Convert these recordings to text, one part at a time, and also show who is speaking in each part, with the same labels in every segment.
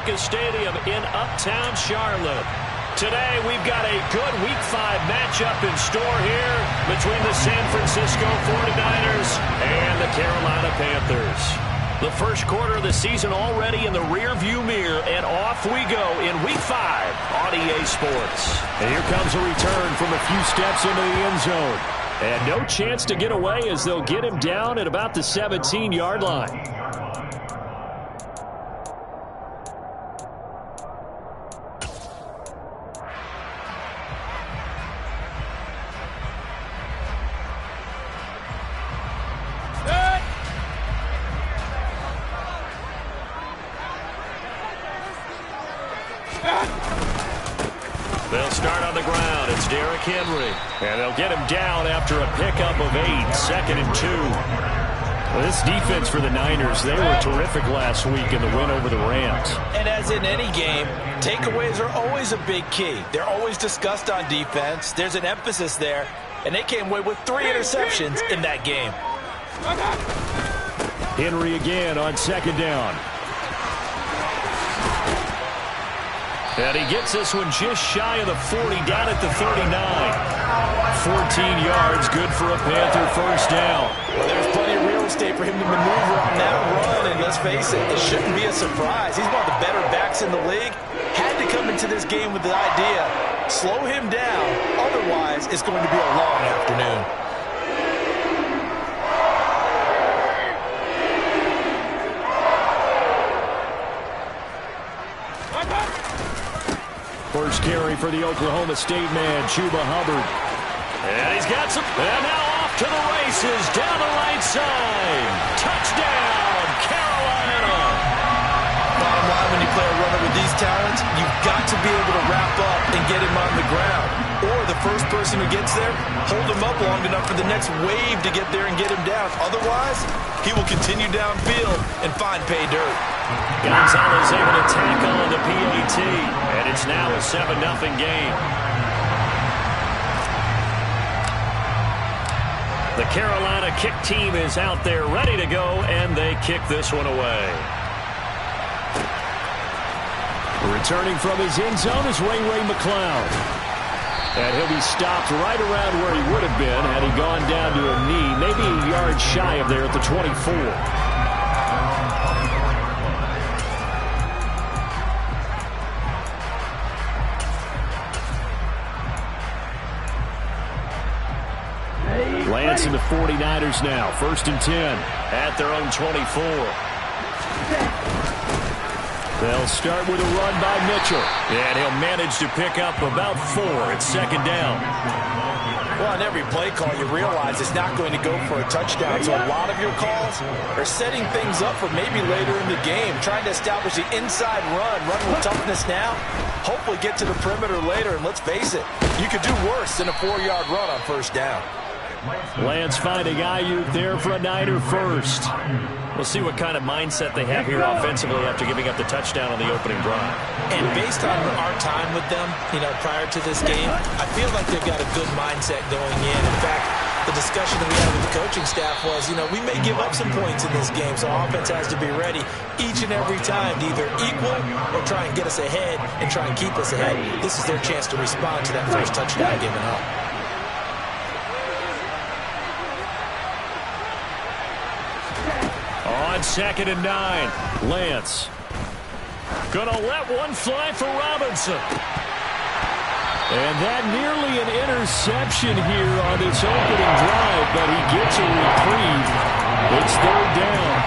Speaker 1: Marcus Stadium in Uptown Charlotte. Today, we've got a good Week 5 matchup in store here between the San Francisco 49ers and the Carolina Panthers. The first quarter of the season already in the rearview mirror, and off we go in Week 5 on EA Sports. And here comes a return from a few steps into the end zone. And no chance to get away as they'll get him down at about the 17-yard line. They'll start on the ground. It's Derrick Henry. And they'll get him down after a pickup of 8, 2nd and 2. Well, this defense for the Niners, they were terrific last week in the win over the Rams.
Speaker 2: And as in any game, takeaways are always a big key. They're always discussed on defense. There's an emphasis there. And they came away with 3 interceptions in that game.
Speaker 1: Henry again on 2nd down. And he gets this one just shy of the 40, down at the 39. 14 yards, good for a Panther first down.
Speaker 2: Well, there's plenty of real estate for him to maneuver on that run, and let's face it, it shouldn't be a surprise. He's one of the better backs in the league. Had to come into this game with the idea, slow him down, otherwise it's going to be a long afternoon.
Speaker 1: First carry for the Oklahoma State man, Chuba Hubbard. And he's got some. And now off to the races, down the right side. Touchdown, Carolina.
Speaker 2: Bottom line, when you play a runner with these talents, you've got to be able to wrap up and get him on the ground. Or the first person who gets there, hold him up long enough for the next wave to get there and get him down. Otherwise, he will continue downfield and find pay dirt.
Speaker 1: Gonzalez able to tackle on the PAT, and it's now a 7-0 game. The Carolina kick team is out there ready to go, and they kick this one away. Returning from his end zone is Ray McCloud. And he'll be stopped right around where he would have been had he gone down to a knee, maybe a yard shy of there at the 24. Lance and the 49ers now, 1st and 10 at their own 24. They'll start with a run by Mitchell. And he'll manage to pick up about 4 at 2nd down.
Speaker 2: Well, on every play call, you realize it's not going to go for a touchdown. So a lot of your calls are setting things up for maybe later in the game, trying to establish the inside run with toughness now, hopefully get to the perimeter later. And let's face it, you could do worse than a 4-yard run on 1st down.
Speaker 1: Lance finding Ayuk there for a Niner first. We'll see what kind of mindset they have here offensively after giving up the touchdown on the opening drive.
Speaker 2: And based on our time with them, prior to this game, I feel like they've got a good mindset going in. In fact, the discussion that we had with the coaching staff was, we may give up some points in this game, so offense has to be ready each and every time to either equal or try and get us ahead and try and keep us ahead. This is their chance to respond to that first touchdown given up.
Speaker 1: On 2nd and 9, Lance. Gonna let one fly for Robinson. And that nearly an interception here on this opening drive, but he gets a reprieve. It's 3rd down.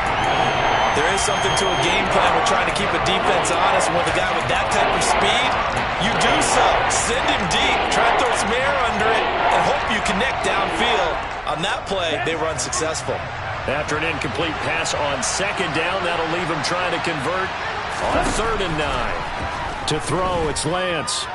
Speaker 2: There is something to a game plan with trying to keep a defense honest. With a guy with that type of speed, you do so. Send him deep, try to throw some air under it, and hope you connect downfield. On that play, they were unsuccessful.
Speaker 1: After an incomplete pass on 2nd down, that'll leave him trying to convert on 3rd and 9. To throw, it's Lance.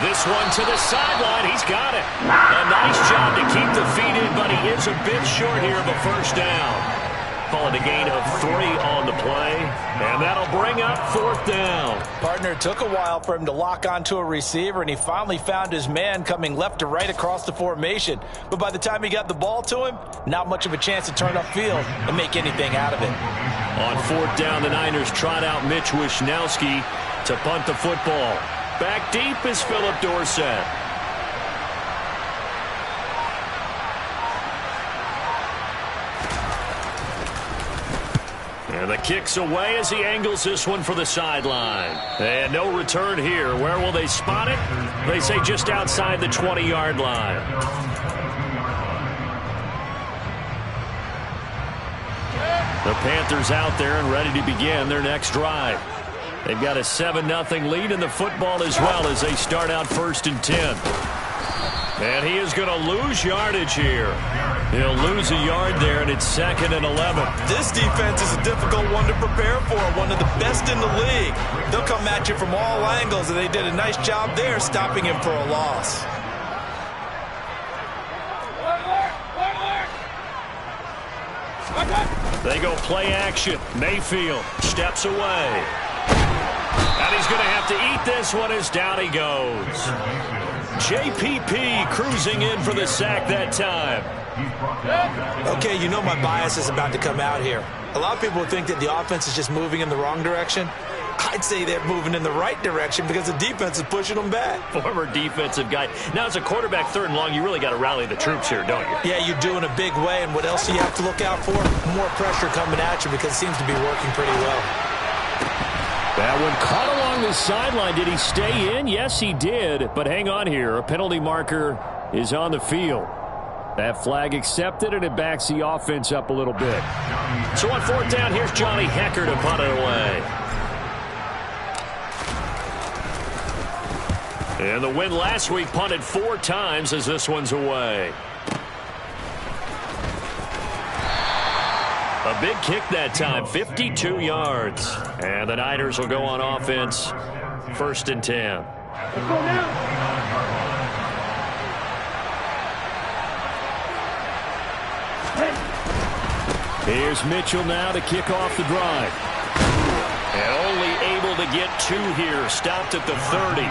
Speaker 1: This one to the sideline. He's got it. A nice job to keep the feet in, but he is a bit short here of a 1st down. Calling a gain of 3 on the play, and that'll bring up 4th down.
Speaker 2: Partner, it took a while for him to lock onto a receiver, and he finally found his man coming left to right across the formation. But by the time he got the ball to him, not much of a chance to turn upfield and make anything out of it.
Speaker 1: On 4th down, the Niners trot out Mitch Wishnowski to punt the football. Back deep is Philip Dorsett. And the kick's away as he angles this one for the sideline. And no return here. Where will they spot it? They say just outside the 20-yard line. The Panthers out there and ready to begin their next drive. They've got a 7-0 lead in the football as well as they start out 1st and 10. And he is going to lose yardage here. He'll lose a yard there, and it's 2nd and 11.
Speaker 2: This defense is a difficult one to prepare for, one of the best in the league. They'll come at you from all angles, and they did a nice job there stopping him for a loss.
Speaker 1: They go play action. Mayfield steps away. And he's going to have to eat this one as down he goes. JPP cruising in for the sack that time.
Speaker 2: Okay, you know my bias is about to come out here. A lot of people think that the offense is just moving in the wrong direction. I'd say they're moving in the right direction because the defense is pushing them back.
Speaker 1: Former defensive guy. Now, as a quarterback 3rd and long, you really got to rally the troops here, don't you?
Speaker 2: Yeah, you do in a big way. And what else do you have to look out for? More pressure coming at you because it seems to be working pretty well.
Speaker 1: That one caught along the sideline. Did he stay in? Yes, he did. But hang on here. A penalty marker is on the field. That flag accepted, and it backs the offense up a little bit. So on 4th down, here's Johnny Hecker to punt it away. And the win last week punted 4 times as this one's away. A big kick that time, 52 yards. And the Niners will go on offense, 1st and 10.
Speaker 3: Let's go now.
Speaker 1: Here's Mitchell now to kick off the drive. And only able to get 2 here. Stopped at the 30.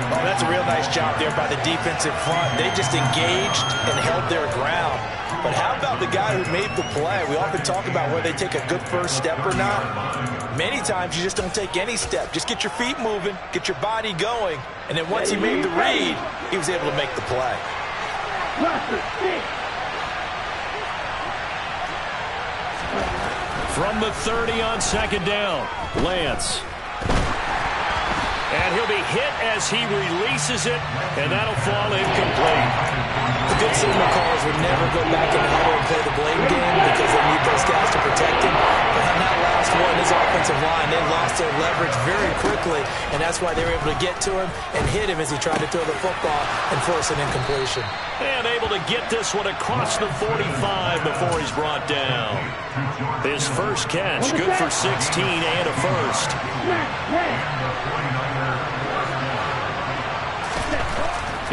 Speaker 2: Oh, that's a real nice job there by the defensive front. They just engaged and held their ground. But how about the guy who made the play? We often talk about whether they take a good first step or not. Many times you just don't take any step. Just get your feet moving, get your body going, and then once he made the read, he was able to make the play.
Speaker 1: From the 30 on 2nd down, Lance. And he'll be hit as he releases it, and that'll fall incomplete.
Speaker 2: The good signal callers would never go back in the huddle and play the blame game because they need those guys to protect him. But on that last one, his offensive line, they lost their leverage very quickly, and that's why they were able to get to him and hit him as he tried to throw the football and force an incompletion.
Speaker 1: And able to get this one across the 45 before he's brought down. His first catch, good for 16 and a first.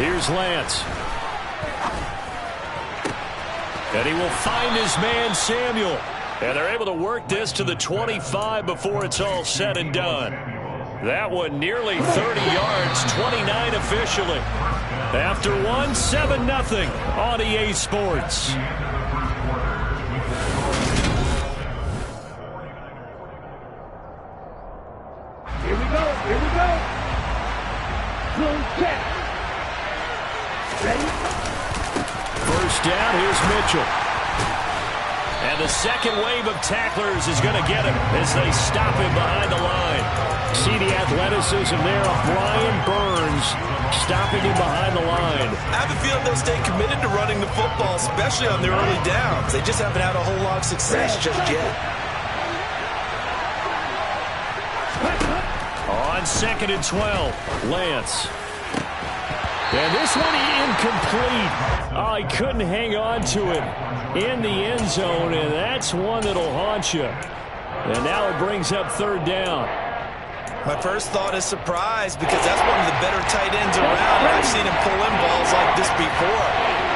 Speaker 1: Here's Lance. And he will find his man, Samuel. And they're able to work this to the 25 before it's all said and done. That one nearly 30 yards, 29 officially. After one, 7-0 on EA Sports.
Speaker 3: Here we go. Here we go. Close check. Ready?
Speaker 1: First down, here's Mitchell. And the second wave of tacklers is going to get him as they stop him behind the line. See the athleticism there of Brian Burns stopping him behind the line.
Speaker 2: I have a feeling they'll stay committed to running the football, especially on their early downs. They just haven't had a whole lot of success just yet.
Speaker 1: On 2nd and 12, Lance. And this one incomplete. Oh, he couldn't hang on to it in the end zone, and that's one that'll haunt you. And now it brings up 3rd down.
Speaker 2: My first thought is surprise because that's one of the better tight ends around, and I've seen him pull in balls like this before.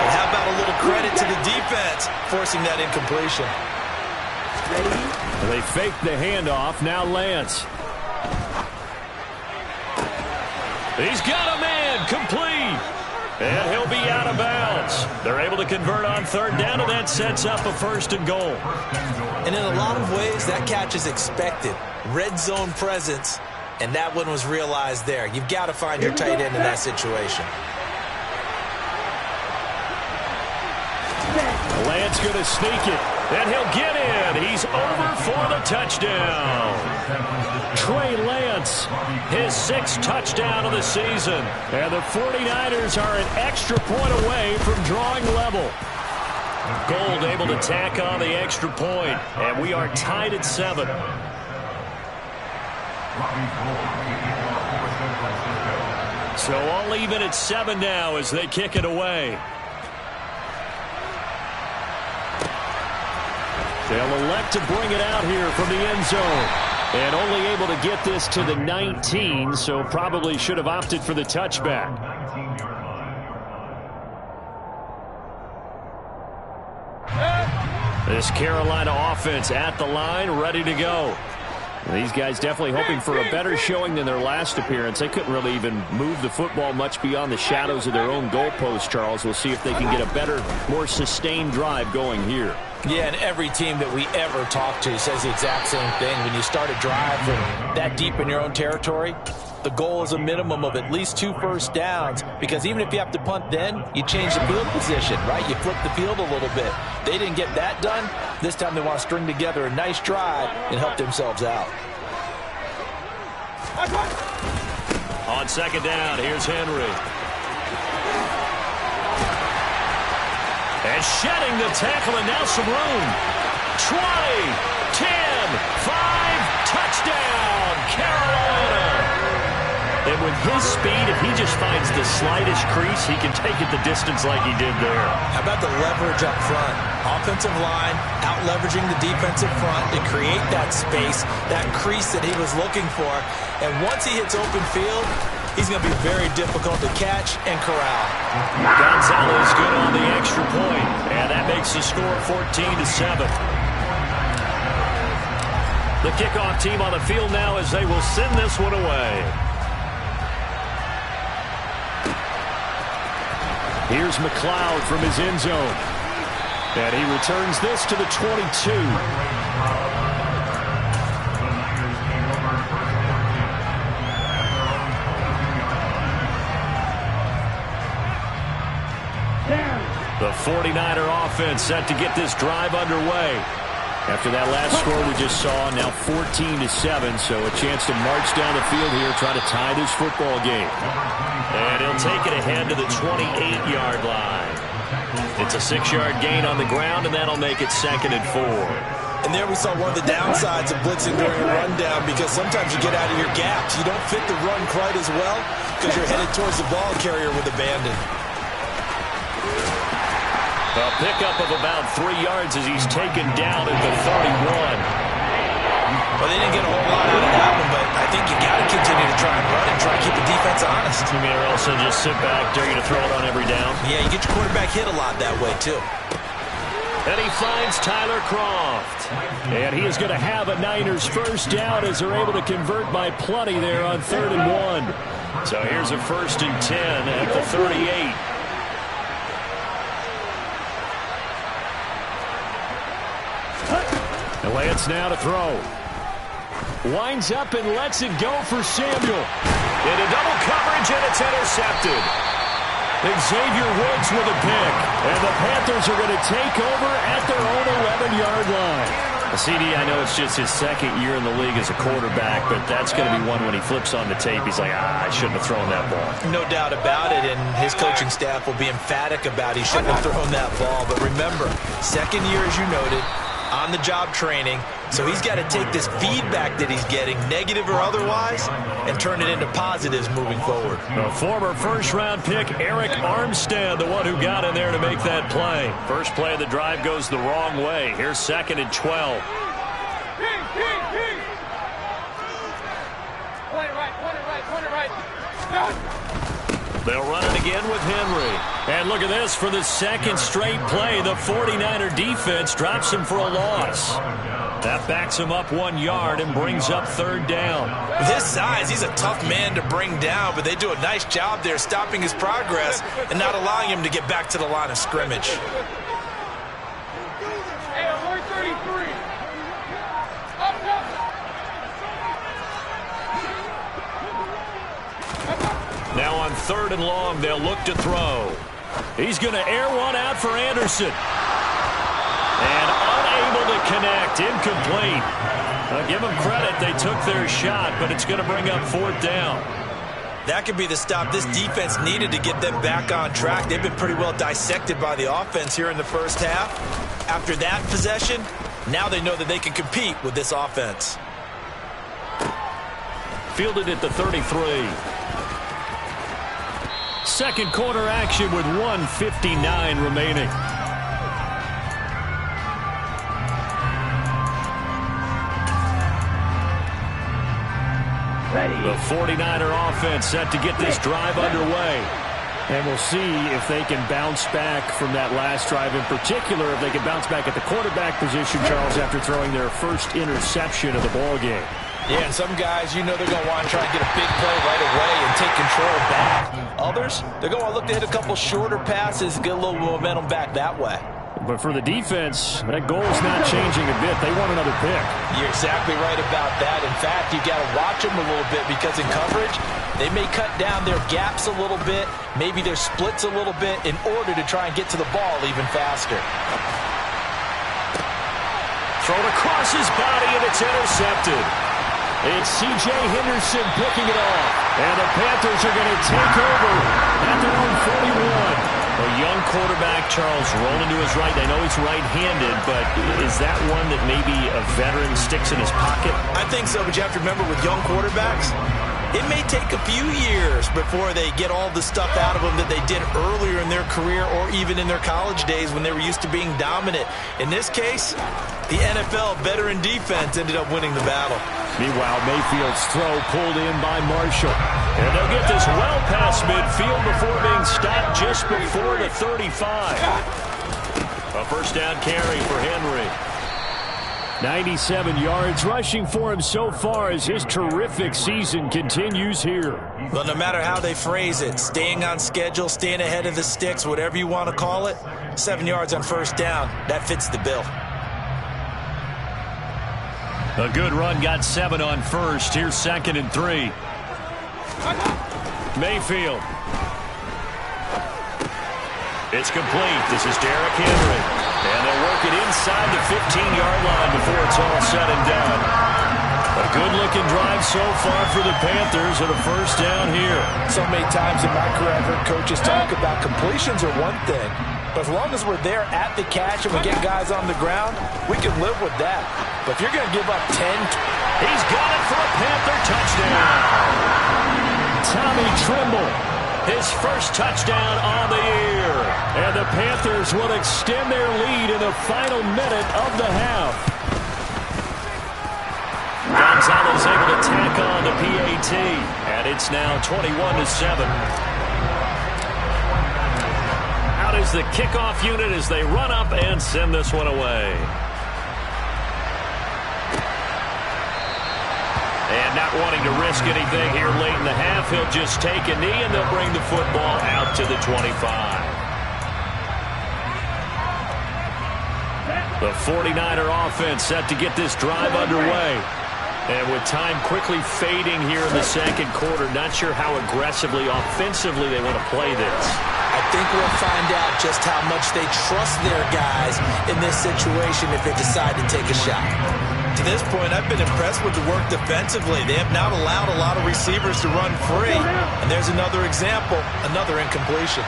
Speaker 2: But how about a little credit to the defense forcing that incompletion?
Speaker 1: They fake the handoff. Now Lance. He's got a man complete. And he'll be out of bounds. They're able able to convert on third down, and that sets up a 1st and goal.
Speaker 2: And in a lot of ways, that catch is expected. Red zone presence, and that one was realized there. You've got to find your tight end in that situation.
Speaker 1: Lance going to sneak it, and he'll get in. He's over for the touchdown. Trey Lance, his 6th touchdown of the season. And the 49ers are an extra point away from drawing level. Gold able to tack on the extra point, and we are tied at 7. So all even at 7 now as they kick it away. They'll elect to bring it out here from the end zone. And only able to get this to the 19, so probably should have opted for the touchback. This Carolina offense at the line, ready to go. These guys definitely hoping for a better showing than their last appearance. They couldn't really even move the football much beyond the shadows of their own goalpost, Charles. We'll see if they can get a better, more sustained drive going here.
Speaker 2: Yeah, and every team that we ever talk to says the exact same thing. When you start a drive from that deep in your own territory, the goal is a minimum of at least 2 first downs, because even if you have to punt then, you change the field position, right? You flip the field a little bit. They didn't get that done. This time they want to string together a nice drive and help themselves out.
Speaker 1: On 2nd down, here's Henry. And shedding the tackle, and now some room. 20, 10, 5, touchdown, Carolina. And with his speed, if he just finds the slightest crease, he can take it the distance like he did there.
Speaker 2: How about the leverage up front? Offensive line out-leveraging the defensive front to create that space, that crease that he was looking for. And once he hits open field, he's going to be very difficult to catch and corral.
Speaker 1: Gonzalez good on the extra point, and that makes the score 14-7. The kickoff team on the field now as they will send this one away. Here's McLeod from his end zone. And he returns this to the 22. The 49er offense set to get this drive underway. After that last score we just saw, now 14-7, so a chance to march down the field here, try to tie this football game. And he'll take it ahead to the 28-yard line. It's a 6-yard gain on the ground, and that'll make it 2nd and 4.
Speaker 2: And there we saw one of the downsides of blitzing during a rundown, because sometimes you get out of your gaps. You don't fit the run quite as well because you're headed towards the ball carrier with abandon.
Speaker 1: A pickup of about 3 yards as he's taken down at the 31.
Speaker 2: Well, they didn't get a whole lot out of that one, but I think you got to continue to try and run and try to keep the defense honest.
Speaker 1: You mean, or also just sit back, dare you to throw it on every down?
Speaker 2: Yeah, you get your quarterback hit a lot that way, too.
Speaker 1: And he finds Tyler Kroft. And he is going to have a Niners first down as they're able to convert by plenty there on 3rd and 1. So here's a 1st and 10 at the 38. Lance now to throw. Winds up and lets it go for Samuel. Into double coverage, and it's intercepted. Xavier Woods with a pick. And the Panthers are going to take over at their own 11-yard line. CD, I know it's just his 2nd year in the league as a quarterback, but that's going to be one when he flips on the tape. He's like, I shouldn't have thrown that ball.
Speaker 2: No doubt about it, and his coaching staff will be emphatic about he shouldn't have thrown that ball. But remember, 2nd year, as you noted, on-the-job training, so he's got to take this feedback that he's getting, negative or otherwise, and turn it into positives moving forward.
Speaker 1: A former first-round pick, Eric Armstead, the one who got in there to make that play. First play of the drive goes the wrong way. Here's 2nd and 12.
Speaker 3: Point it right.
Speaker 1: They'll run it again with Henry. And look at this, for the 2nd straight play, the 49er defense drops him for a loss. That backs him up 1 yard and brings up 3rd down.
Speaker 2: With his size, he's a tough man to bring down, but they do a nice job there stopping his progress and not allowing him to get back to the line of scrimmage.
Speaker 3: Hey, 133. Up.
Speaker 1: Now on 3rd and long, they'll look to throw. He's going to air one out for Anderson. And unable to connect, incomplete. I'll give them credit, they took their shot, but it's going to bring up 4th down.
Speaker 2: That could be the stop this defense needed to get them back on track. They've been pretty well dissected by the offense here in the first half. After that possession, now they know that they can compete with this offense.
Speaker 1: Fielded at the 33. Second quarter action with 1:59 remaining. The 49er offense set to get this drive underway. And we'll see if they can bounce back from that last drive, in particular if they can bounce back at the quarterback position, Charles, after throwing their first interception of the ball game.
Speaker 2: Yeah, and some guys, you know they're going to want to try and get a big play right away and take control back. Others, they're going to look to hit a couple shorter passes, get a little momentum back that way.
Speaker 1: But for the defense, that goal's not changing a bit. They want another pick.
Speaker 2: You're exactly right about that. In fact, you got to watch them a little bit because in coverage, they may cut down their gaps a little bit, maybe their splits a little bit in order to try and get to the ball even faster.
Speaker 1: Thrown across his body, and it's intercepted. It's C.J. Henderson picking it off. And the Panthers are going to take over at their own 41. A young quarterback, Charles, rolling to his right. I know he's right-handed, but is that one that maybe a veteran sticks in his pocket?
Speaker 2: I think so, but you have to remember with young quarterbacks, it may take a few years before they get all the stuff out of them that they did earlier in their career or even in their college days when they were used to being dominant. In this case, the NFL veteran defense ended up winning the battle.
Speaker 1: Meanwhile, Mayfield's throw pulled in by Marshall. And they'll get this well past midfield before being stopped just before the 35. A first down carry for Henry. 97 yards rushing for him so far as his terrific season continues here.
Speaker 2: Well, no matter how they phrase it, staying on schedule, staying ahead of the sticks, whatever you want to call it, 7 yards on first down, that fits the bill.
Speaker 1: A good run got 7 on first. Here's 2nd and 3. Mayfield. It's complete. This is Derrick Henry. And they'll work it inside the 15-yard line before it's all said and done. A good-looking drive so far for the Panthers and a first down here.
Speaker 2: So many times in my career, I've heard coaches talk about completions are one thing. But as long as we're there at the catch and we get guys on the ground, we can live with that. But if you're going to give up 10...
Speaker 1: He's got it for a Panther touchdown. Tommy Tremble, his first touchdown on the year. And the Panthers will extend their lead in the final minute of the half. Gonzalez able to tack on the PAT. And it's now 21-7. Out is the kickoff unit as they run up and send this one away. And not wanting to risk anything here late in the half, he'll just take a knee and they'll bring the football out to the 25. The 49er offense set to get this drive underway. And with time quickly fading here in the second quarter, not sure how aggressively, offensively they want to play this.
Speaker 2: I think we'll find out just how much they trust their guys in this situation if they decide to take a shot. To this point, I've been impressed with the work defensively. They have not allowed a lot of receivers to run free. And there's another example, another incompletion.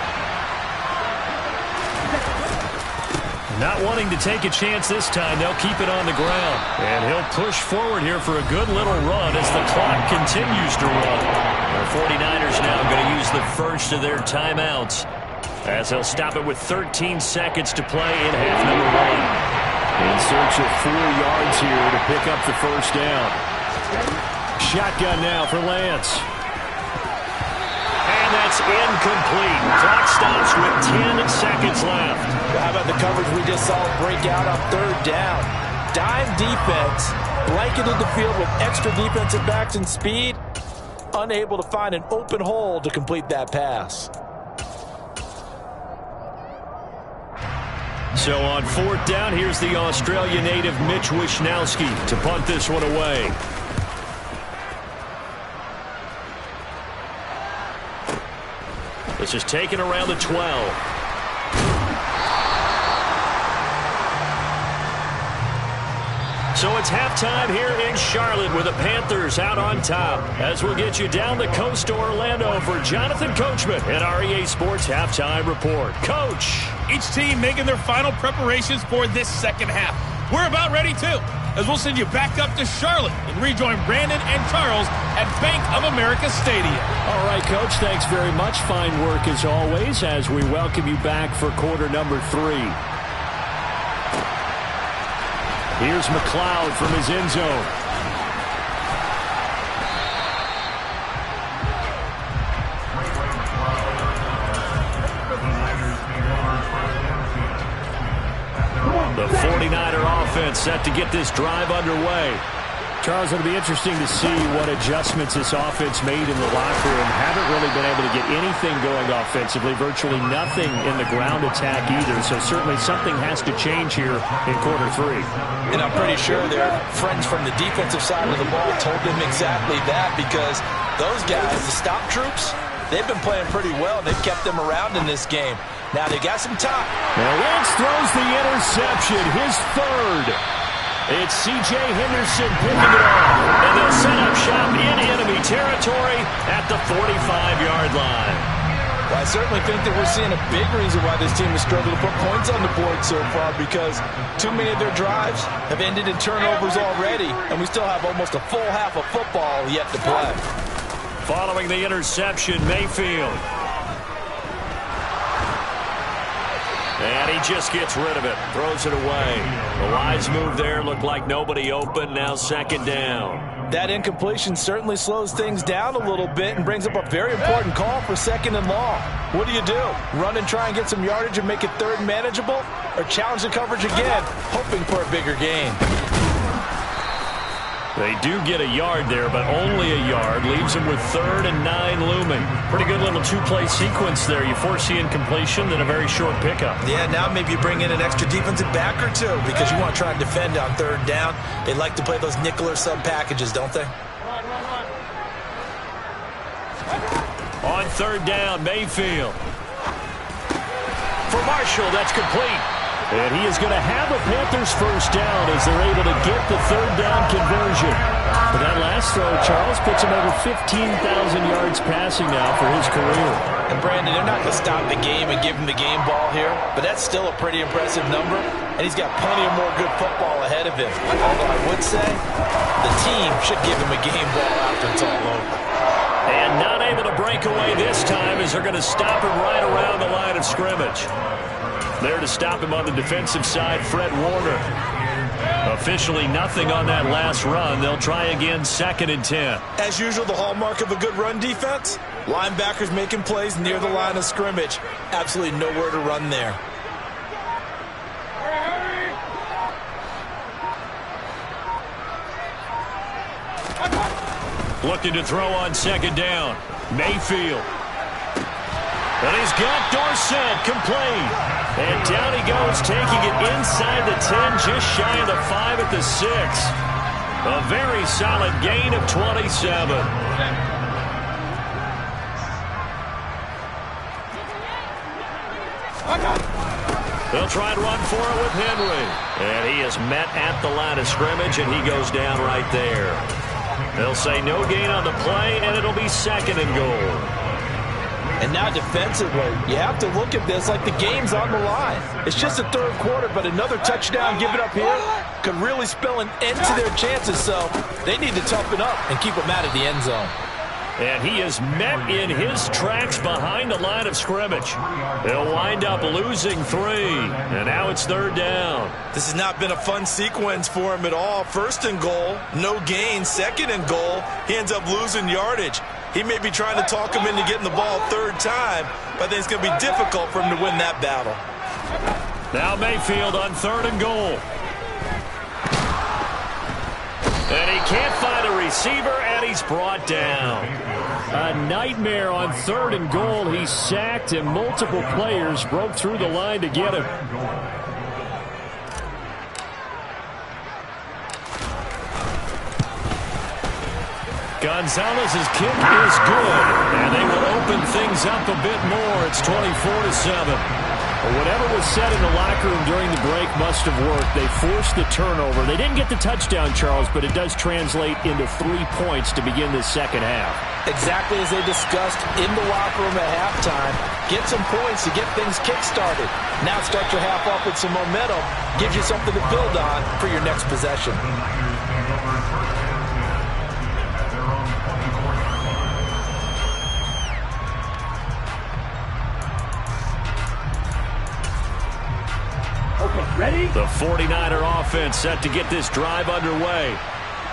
Speaker 1: Not wanting to take a chance this time, they'll keep it on the ground. And he'll push forward here for a good little run as the clock continues to run. The 49ers now going to use the first of their timeouts as they'll stop it with 13 seconds to play in half number 1. In search of 4 yards here to pick up the first down. Shotgun now for Lance. And that's incomplete. Clock stops with 10 seconds left.
Speaker 2: How about the coverage we just saw break out on 3rd down? dime defense, blanketed the field with extra defensive backs and speed, unable to find an open hole to complete that pass.
Speaker 1: So on 4th down, here's the Australia native Mitch Wishnowski to punt this one away. This is taken around the 12. So it's halftime here in Charlotte with the Panthers out on top. As we'll get you down the coast to Orlando for Jonathan Coachman at REA Sports Halftime Report. Coach!
Speaker 4: Each team making their final preparations for this second half. We're about ready, too, as we'll send you back up to Charlotte and rejoin Brandon and Charles at Bank of America Stadium.
Speaker 1: All right, Coach, thanks very much. Fine work as always as we welcome you back for quarter number 3. Here's McLeod from his end zone. The 49er offense set to get this drive underway. Charles, it'll be interesting to see what adjustments this offense made in the locker room. Haven't really been able to get anything going offensively, virtually nothing in the ground attack either. So certainly something has to change here in quarter 3.
Speaker 2: And I'm pretty sure their friends from the defensive side of the ball told them exactly that, because those guys, the stop troops, they've been playing pretty well. They've kept them around in this game. Now they got some time.
Speaker 1: Now Lance throws the interception, his 3rd. It's C.J. Henderson picking it off, and they'll set up shop in enemy territory at the 45-yard line.
Speaker 2: Well, I certainly think that we're seeing a big reason why this team has struggled to put points on the board so far, because too many of their drives have ended in turnovers already, and we still have almost a full half of football yet to play.
Speaker 1: Following the interception, Mayfield. And he just gets rid of it, throws it away. The wise move there, looked like nobody open, now 2nd down.
Speaker 2: That incompletion certainly slows things down a little bit and brings up a very important call for 2nd and long. What do? Run and try and get some yardage and make it 3rd manageable? Or challenge the coverage again, hoping for a bigger gain?
Speaker 1: They do get a yard there, but only a yard. Leaves them with 3rd and 9 looming. Pretty good little 2-play sequence there. You force the incompletion, then a very short pickup.
Speaker 2: Yeah, now maybe you bring in an extra defensive back or two, because you want to try and defend on 3rd down. They like to play those nickel or sub packages, don't they?
Speaker 1: On 3rd down, Mayfield. For Marshall, that's complete. And he is going to have a Panthers 1st down as they're able to get the 3rd down conversion. But that last throw, Charles, puts him over 15,000 yards passing now for his career.
Speaker 2: And Brandon, they're not going to stop the game and give him the game ball here, but that's still a pretty impressive number, and he's got plenty of more good football ahead of him. Although I would say the team should give him a game ball after it's all over.
Speaker 1: And not able to break away this time as they're going to stop him right around the line of scrimmage. There to stop him on the defensive side, Fred Warner. Officially nothing on that last run. They'll try again, 2nd and 10.
Speaker 2: As usual, the hallmark of a good run defense, linebackers making plays near the line of scrimmage. Absolutely nowhere to run there.
Speaker 1: Looking to throw on 2nd down. Mayfield. And he's got Dorsett complete. And down he goes, taking it inside the 10, just shy of the 5 at the 6. A very solid gain of 27. They'll try and run for it with Henry. And he is met at the line of scrimmage, and he goes down right there. They'll say no gain on the play, and it'll be 2nd and goal.
Speaker 2: And now defensively, you have to look at this like the game's on the line. It's just the 3rd quarter, but another touchdown given up here could really spell an end to their chances. So they need to toughen up and keep them out of the end zone.
Speaker 1: And he is met in his tracks behind the line of scrimmage. They'll wind up losing 3. And now it's 3rd down.
Speaker 2: This has not been a fun sequence for him at all. 1st and goal, no gain. 2nd and goal, he ends up losing yardage. He may be trying to talk him into getting the ball 3rd time, but I think it's going to be difficult for him to win that battle.
Speaker 1: Now Mayfield on 3rd and goal. And he can't find a receiver, and he's brought down. A nightmare on 3rd and goal. He sacked, and multiple players broke through the line to get him. Gonzalez's kick is good, and they will open things up a bit more. It's 24-7. Whatever was said in the locker room during the break must have worked. They forced the turnover. They didn't get the touchdown, Charles, but it does translate into 3 points to begin this second half.
Speaker 2: Exactly as they discussed in the locker room at halftime. Get some points to get things kick-started. Now start your half off with some momentum. Gives you something to build on for your next possession.
Speaker 3: Ready?
Speaker 1: The 49er offense set to get this drive underway.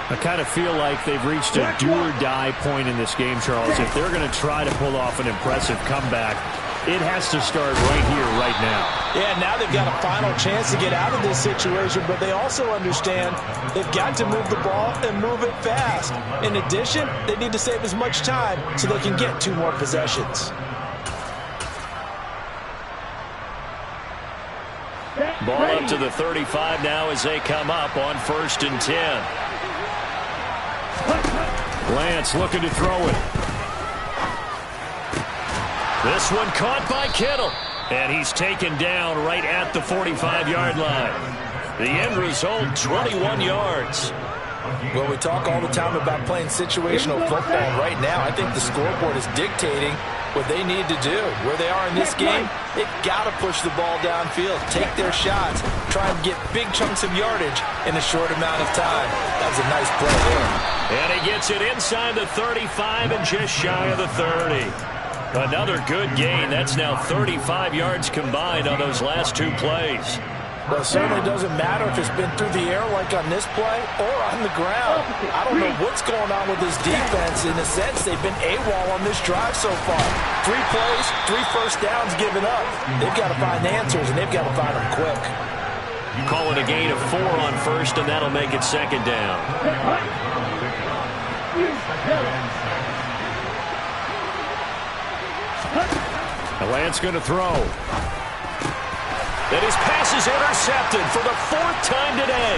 Speaker 1: I kind of feel like they've reached a do-or-die point in this game, Charles. If they're going to try to pull off an impressive comeback, it has to start right here, right now.
Speaker 2: Yeah, now they've got a final chance to get out of this situation, but they also understand they've got to move the ball and move it fast. In addition, they need to save as much time so they can get 2 more possessions.
Speaker 1: Ball up to the 35 now as they come up on 1st and 10. Lance looking to throw it. This one caught by Kittle. And he's taken down right at the 45-yard line. The end result, 21 yards.
Speaker 2: Well, we talk all the time about playing situational football. Right now, I think the scoreboard is dictating what they need to do. Where they are in this game, they've got to push the ball downfield, take their shots, try and get big chunks of yardage in a short amount of time. That was a nice play there.
Speaker 1: And he gets it inside the 35 and just shy of the 30. Another good gain. That's now 35 yards combined on those last 2 plays.
Speaker 2: Well, it certainly doesn't matter if it's been through the air like on this play or on the ground. I don't know what's going on with this defense. In a sense, they've been AWOL on this drive so far. 3 plays, 3 first downs given up. They've got to find answers, and they've got to find them quick.
Speaker 1: Call it a gain of 4 on 1st, and that'll make it 2nd down. Lance going to throw. And his pass is intercepted for the 4th time today.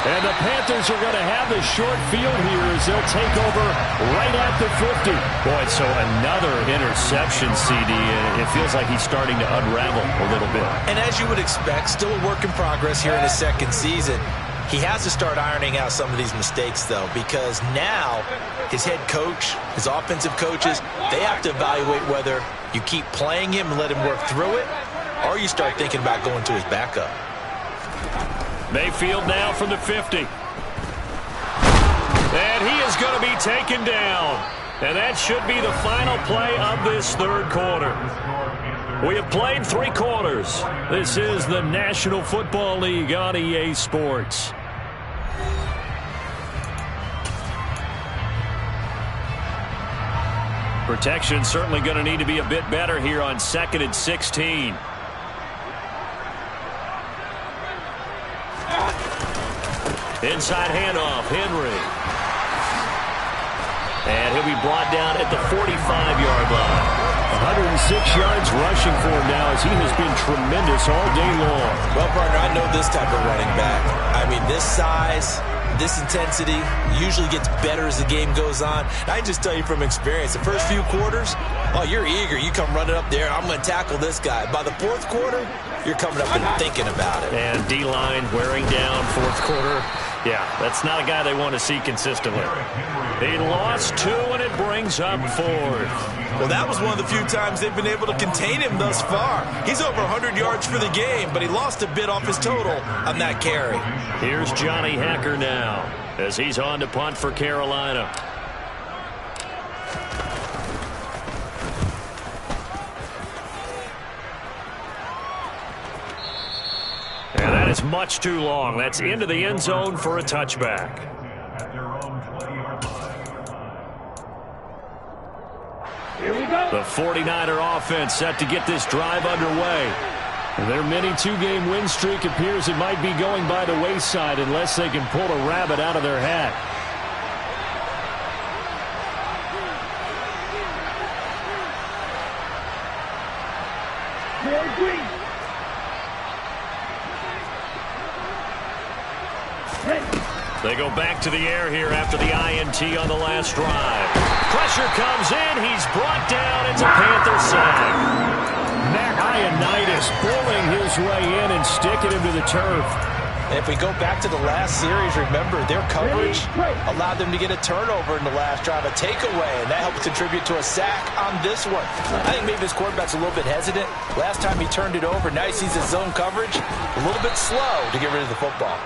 Speaker 1: And the Panthers are going to have the short field here as they'll take over right at the 50. Boy, so another interception, CD, and it feels like he's starting to unravel a little bit.
Speaker 2: And as you would expect, still a work in progress here in his 2nd season. He has to start ironing out some of these mistakes, though, because now his head coach, his offensive coaches, they have to evaluate whether you keep playing him and let him work through it, or you start thinking about going to his backup.
Speaker 1: Mayfield now from the 50. And he is going to be taken down. And that should be the final play of this 3rd quarter. We have played 3 quarters. This is the National Football League on EA Sports. Protection certainly going to need to be a bit better here on 2nd and 16. Inside handoff, Henry. And he'll be brought down at the 45-yard line. 106 yards rushing for him now as he has been tremendous all day long.
Speaker 2: Well, partner, I know this type of running back. I mean, this size, this intensity usually gets better as the game goes on. And I just tell you from experience, the first few quarters, oh, you're eager. You come running up there, I'm going to tackle this guy. By the 4th quarter, you're coming up and thinking about it.
Speaker 1: And D-line wearing down 4th quarter. Yeah, that's not a guy they want to see consistently. He lost 2, and it brings up 4th.
Speaker 2: Well, that was one of the few times they've been able to contain him thus far. He's over 100 yards for the game, but he lost a bit off his total on that carry.
Speaker 1: Here's Johnny Hacker now as he's on to punt for Carolina. And that is much too long. That's into the end zone for a touchback.
Speaker 3: Here we go.
Speaker 1: The 49er offense set to get this drive underway. Their mini two-game win streak appears it might be going by the wayside unless they can pull a rabbit out of their hat. They go back to the air here after the INT on the last drive. Pressure comes in. He's brought down. It's a Panther sack. Ioannidis pulling his way in and sticking him to the turf.
Speaker 2: And if we go back to the last series, remember, their coverage allowed them to get a turnover in the last drive, a takeaway, and that helped contribute to a sack on this one. I think maybe this quarterback's a little bit hesitant. Last time he turned it over, now he sees his zone coverage a little bit slow to get rid of the football.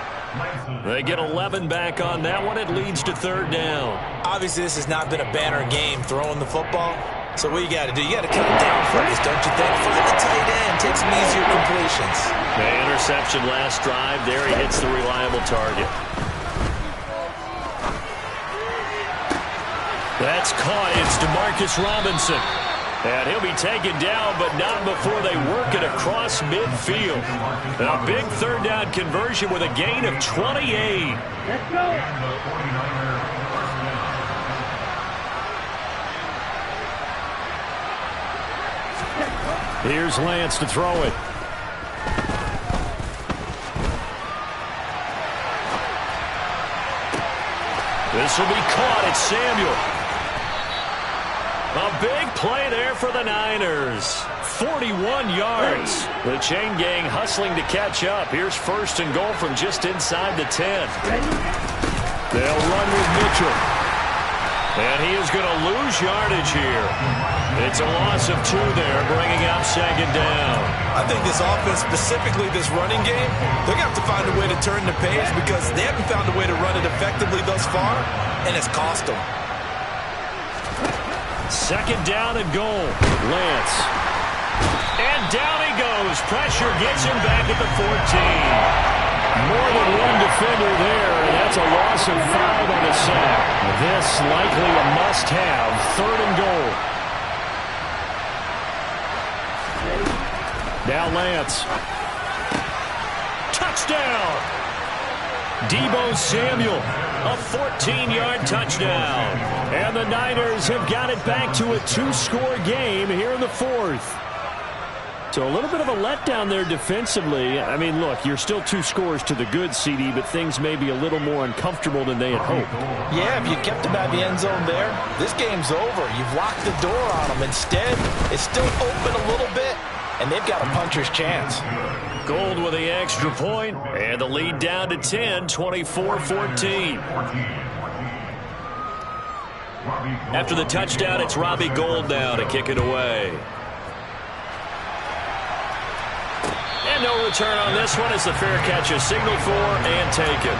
Speaker 1: They get 11 back on that one. It leads to third down.
Speaker 2: Obviously, this has not been a banner game throwing the football. So what you got to do, you got to cut down plays, don't you think? Find the tight end, take some easier completions.
Speaker 1: The interception last drive. There he hits the reliable target. That's caught. It's DeMarcus Robinson. And he'll be taken down, but not before they work it across midfield. A big third down conversion with a gain of 28.
Speaker 3: Let's go.
Speaker 1: Here's Lance to throw it. This will be caught. It's Samuel. A big play there for the Niners. 41 yards. The chain gang hustling to catch up. Here's first and goal from just inside the 10. They'll run with Mitchell. And he is going to lose yardage here. It's a loss of 2 there, bringing out second down.
Speaker 2: I think this offense, specifically this running game, they're going to have to find a way to turn the page because they haven't found a way to run it effectively thus far, and it's cost them.
Speaker 1: Second down and goal. Lance. And down he goes. Pressure gets him back at the 14. More than one defender there, and that's a loss of 5 on the sack. This likely a must-have. Third and goal. Now Lance. Touchdown. Deebo Samuel. A 14-yard touchdown. And the Niners have got it back to a 2-score game here in the 4th. So a little bit of a letdown there defensively. I mean, look, you're still 2 scores to the good, CD, but things may be a little more uncomfortable than they had hoped.
Speaker 2: Yeah, if you kept them out of the end zone there, this game's over. You've locked the door on them. Instead, it's still open a little bit, and they've got a puncher's chance.
Speaker 1: Gold with the extra point, and the lead down to 10, 24-14. After the touchdown, it's Robbie Gould now to kick it away. And no return on this one as the fair catch is signaled for and taken.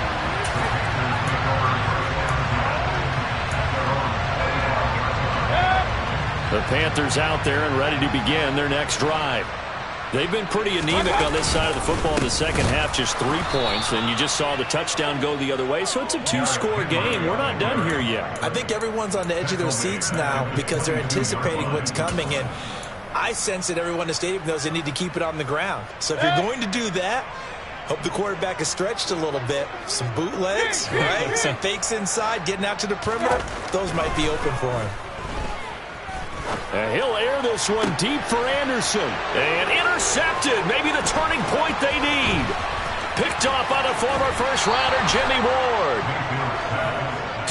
Speaker 1: The Panthers out there and ready to begin their next drive. They've been pretty anemic on this side of the football in the second half, just 3 points, and you just saw the touchdown go the other way, so it's a 2-score game. We're not done here yet.
Speaker 2: I think everyone's on the edge of their seats now because they're anticipating what's coming, and I sense that everyone in the stadium knows they need to keep it on the ground. So if you're going to do that, hope the quarterback is stretched a little bit. Some bootlegs, right? Some fakes inside, getting out to the perimeter. Those might be open for him.
Speaker 1: And he'll air this one deep for Anderson. And intercepted. Maybe the turning point they need. Picked off by the former first-rounder Jimmy Ward.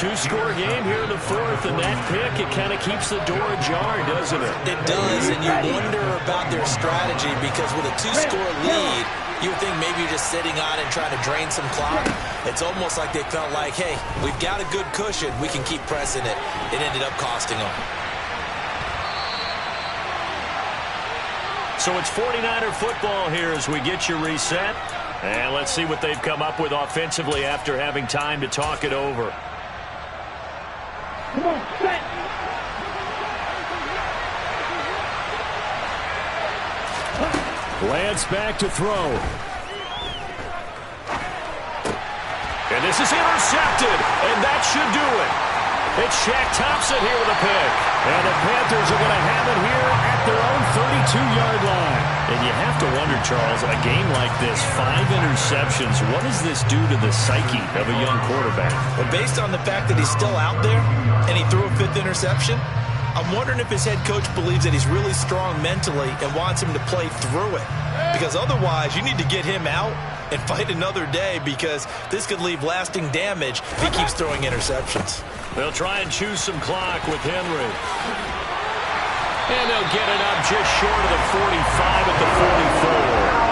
Speaker 1: 2-score game here in the 4th, and that pick, it kind of keeps the door ajar, doesn't it?
Speaker 2: It does, and you wonder about their strategy because with a 2-score lead, you would think maybe you're just sitting on it and trying to drain some clock. It's almost like they felt like, hey, we've got a good cushion. We can keep pressing it. It ended up costing them.
Speaker 1: So it's 49er football here as we get you reset. And let's see what they've come up with offensively after having time to talk it over.
Speaker 3: Come on, set.
Speaker 1: Lance back to throw. And this is intercepted, and that should do it. It's Shaq Thompson here with a pick. And the Panthers are going to have it here at their own 32-yard line. And you have to wonder, Charles, a game like this, 5 interceptions, what does this do to the psyche of a young quarterback?
Speaker 2: Well, based on the fact that he's still out there and he threw a 5th interception, I'm wondering if his head coach believes that he's really strong mentally and wants him to play through it. Because otherwise, you need to get him out and fight another day, because this could leave lasting damage if he keeps throwing interceptions.
Speaker 1: They'll try and choose some clock with Henry. And they'll get it up just short of the 45 at the 44.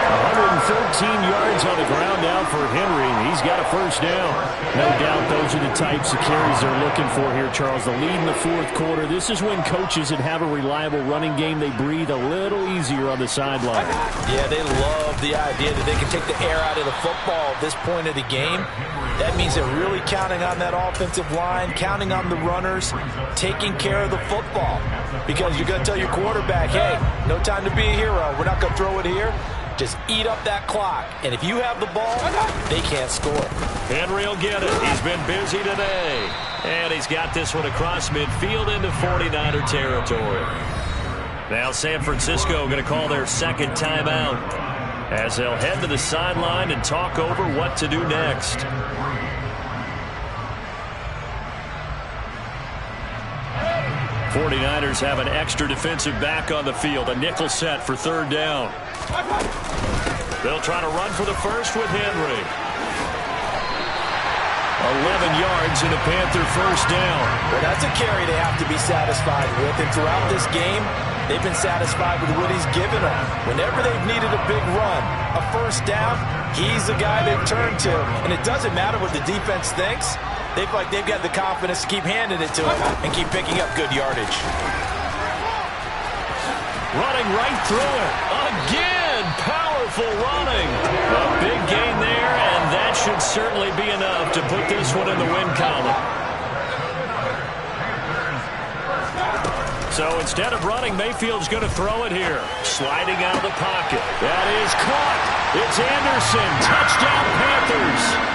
Speaker 1: 113 yards on the ground now for Henry. He's got a first down. No doubt those are the types of carries they're looking for here, Charles. The lead in the fourth quarter. This is when coaches that have a reliable running game, they breathe a little easier on the sideline.
Speaker 2: Yeah, they love the idea that they can take the air out of the football at this point of the game. That means they're really counting on that offensive line, counting on the runners, taking care of the football. Because you're going to tell your quarterback, hey, no time to be a hero. We're not going to throw it here. Just eat up that clock. And if you have the ball, they can't score.
Speaker 1: Henry will get it. He's been busy today. And he's got this one across midfield into 49er territory. Now San Francisco going to call their second timeout as they'll head to the sideline and talk over what to do next. '49ers have an extra defensive back on the field. A nickel set for third down. They'll try to run for the first with Henry. 11 yards in a Panther first down.
Speaker 2: Well, that's a carry they have to be satisfied with. And throughout this game, they've been satisfied with what he's given them. Whenever they've needed a big run, a first down, he's the guy they've turned to. And it doesn't matter what the defense thinks. They feel like they've got the confidence to keep handing it to him and keep picking up good yardage.
Speaker 1: Running right through it. Again, powerful running. A big gain there, and that should certainly be enough to put this one in the win column. So instead of running, Mayfield's going to throw it here. Sliding out of the pocket. That is caught. It's Anderson. Touchdown, Panthers.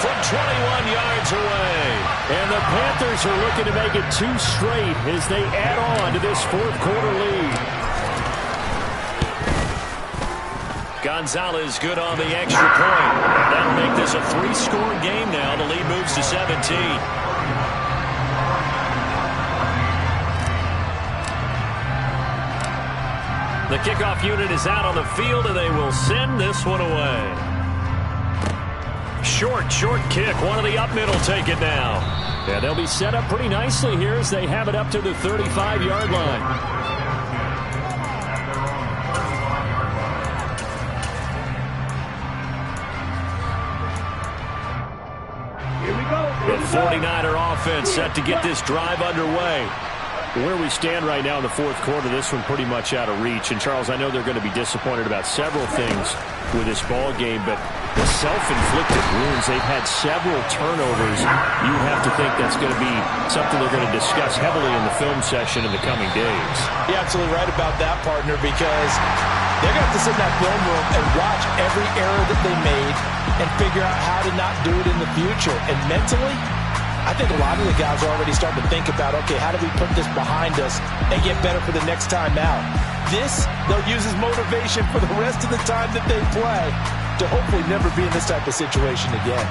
Speaker 1: From 21 yards away. And the Panthers are looking to make it 2 straight as they add on to this fourth quarter lead. Gonzalez good on the extra point. That'll make this a 3-score game now. The lead moves to 17. The kickoff unit is out on the field, and they will send this one away. Short kick. One of the up middle take it now. Yeah, they'll be set up pretty nicely here as they have it up to the 35-yard line.
Speaker 3: Here we go.
Speaker 1: The 49er offense set to get this drive underway. Where we stand right now in the fourth quarter, this one pretty much out of reach. And, Charles, I know they're going to be disappointed about several things with this ball game, but the self-inflicted wounds, they've had several turnovers. You have to think that's going to be something they're going to discuss heavily in the film session in the coming days.
Speaker 2: You're absolutely right about that, partner, because they're going to have to sit in that film room and watch every error that they made and figure out how to not do it in the future. And mentally, I think a lot of the guys are already starting to think about, okay, how do we put this behind us and get better for the next time out? This, they'll use as motivation for the rest of the time that they play to hopefully never be in this type of situation again.